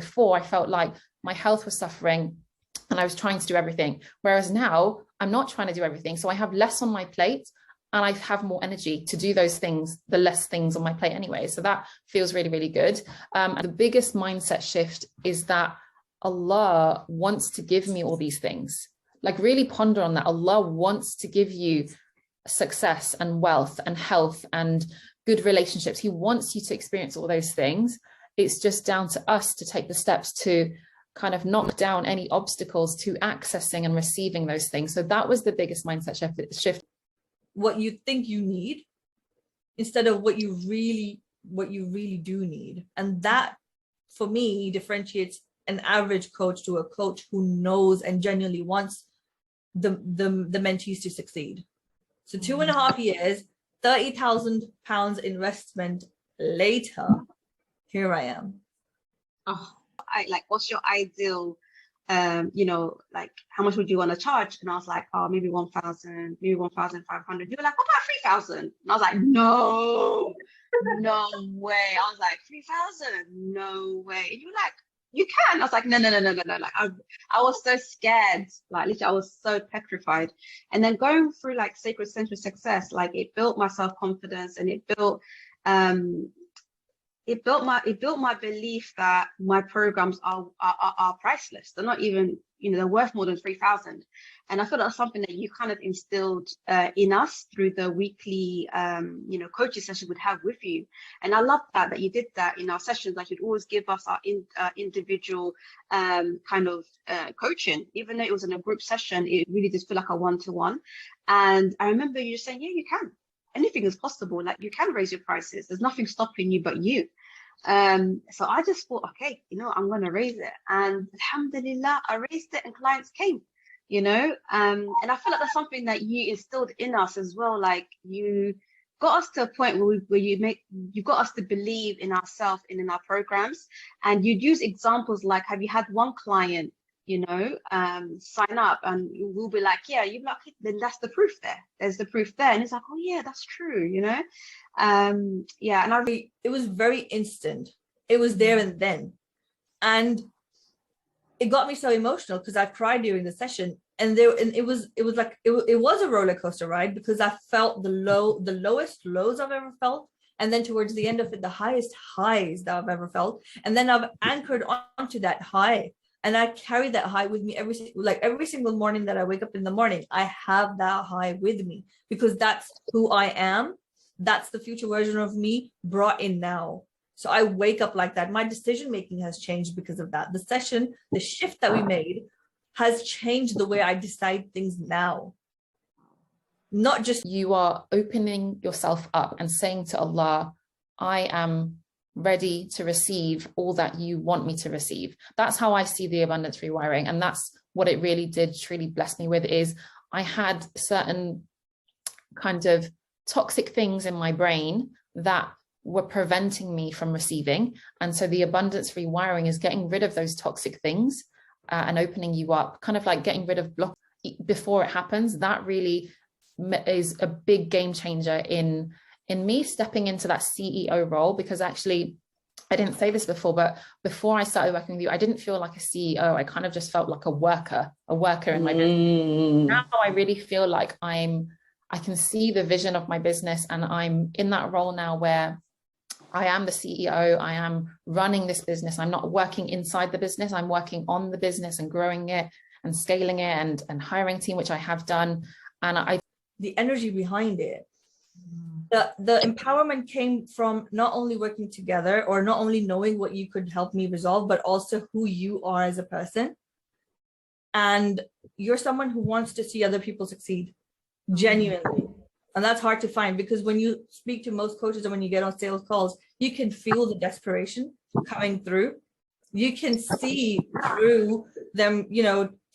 Before, I felt like my health was suffering and I was trying to do everything. Whereas now I'm not trying to do everything. So I have less on my plate and I have more energy to do those things, the less things on my plate anyway. So that feels really, really good. And the biggest mindset shift is that Allah wants to give me all these things. Like, really ponder on that. Allah wants to give you success and wealth and health and good relationships. He wants you to experience all those things. It's just down to us to take the steps to kind of knock down any obstacles to accessing and receiving those things. So that was the biggest mindset shift. What you think you need instead of what you really do need. And that, for me, differentiates an average coach to a coach who knows and genuinely wants the mentees to succeed. So 2.5 years, £30,000 investment later, here I am. Oh, what's your ideal, like, how much would you want to charge? And I was like, oh, maybe 1,000, maybe 1,500. You were like, what about 3,000? And I was like, no way. I was like, 3,000? No way. And you were like, you can. I was like, no. Like, I was so scared. Like, literally, I was so petrified. And then going through like Sacred Century Success, like, it built my self-confidence, and it built my belief that my programs are priceless. They're not even, they're worth more than 3,000. And I feel that's something that you kind of instilled in us through the weekly, coaching session we'd have with you. And I love that you did that in our sessions. Like, you'd always give us our individual coaching. Even though it was in a group session, it really did feel like a one-to-one. And I remember you just saying, yeah, you can. Anything is possible. Like, you can raise your prices. There's nothing stopping you but you. So I just thought, okay, I'm going to raise it. And alhamdulillah, I raised it and clients came, and I feel like that's something that you instilled in us as well. Like, you got us to a point where you got us to believe in ourselves and in our programs. And you'd use examples like, have you had one client, sign up, and we'll be like, yeah, you're like, then that's the proof there. There's the proof there. And it's like, oh yeah, that's true, and it was very instant. It was there and then. And it got me so emotional because I cried during the session. And it was a roller coaster ride, because I felt the lowest lows I've ever felt. And then towards the end of it, the highest highs that I've ever felt. And then I've anchored onto that high. And I carry that high with me every single morning that I wake up in the morning. I have that high with me, because that's who I am. That's the future version of me brought in now. So I wake up like that. My decision making has changed because of that. The shift that we made has changed the way I decide things now. Not just you are opening yourself up and saying to Allah, I am ready to receive all that you want me to receive. That's how I see the abundance rewiring. And that's what it really did truly bless me with, is I had certain kind of toxic things in my brain that were preventing me from receiving. And so the abundance rewiring is getting rid of those toxic things and opening you up, kind of like getting rid of block before it happens. That really is a big game changer in me stepping into that CEO role, because actually, I didn't say this before, but before I started working with you, I didn't feel like a CEO. I kind of just felt like a worker in my business. Now I really feel like I can see the vision of my business, and I'm in that role now where I am the CEO. I am running this business. I'm not working inside the business. I'm working on the business and growing it and scaling it and hiring a team, which I have done. And the energy behind it. The empowerment came from not only working together or not only knowing what you could help me resolve, but also who you are as a person. And you're someone who wants to see other people succeed, genuinely. And that's hard to find, because when you speak to most coaches and when you get on sales calls, you can feel the desperation coming through. You can see through them,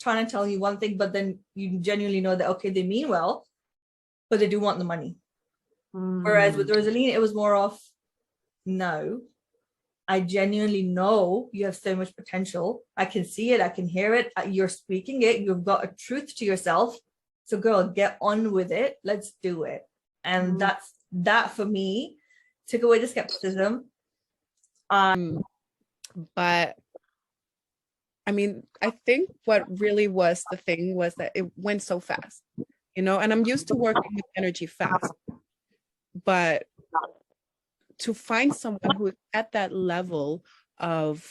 trying to tell you one thing, but then you genuinely know that, okay, they mean well, but they do want the money. Whereas with Rosaline, it was more of, no, I genuinely know you have so much potential. I can see it. I can hear it. You're speaking it. You've got a truth to yourself. So girl, get on with it. Let's do it. And that for me took away the skepticism. But I mean, I think what really was the thing was that it went so fast, you know, and I'm used to working with energy fast, but to find someone who is at that level of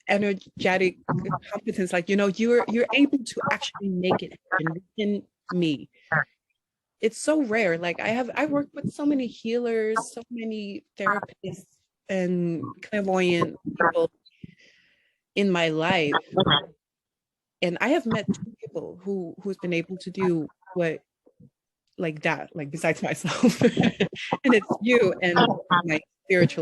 energetic competence, like, you know, you're able to actually make it happen within me. It's so rare. Like I work with so many healers, so many therapists and clairvoyant people in my life, and I have met 2 people who's been able to do what, like that, like besides myself, and it's you and my spiritual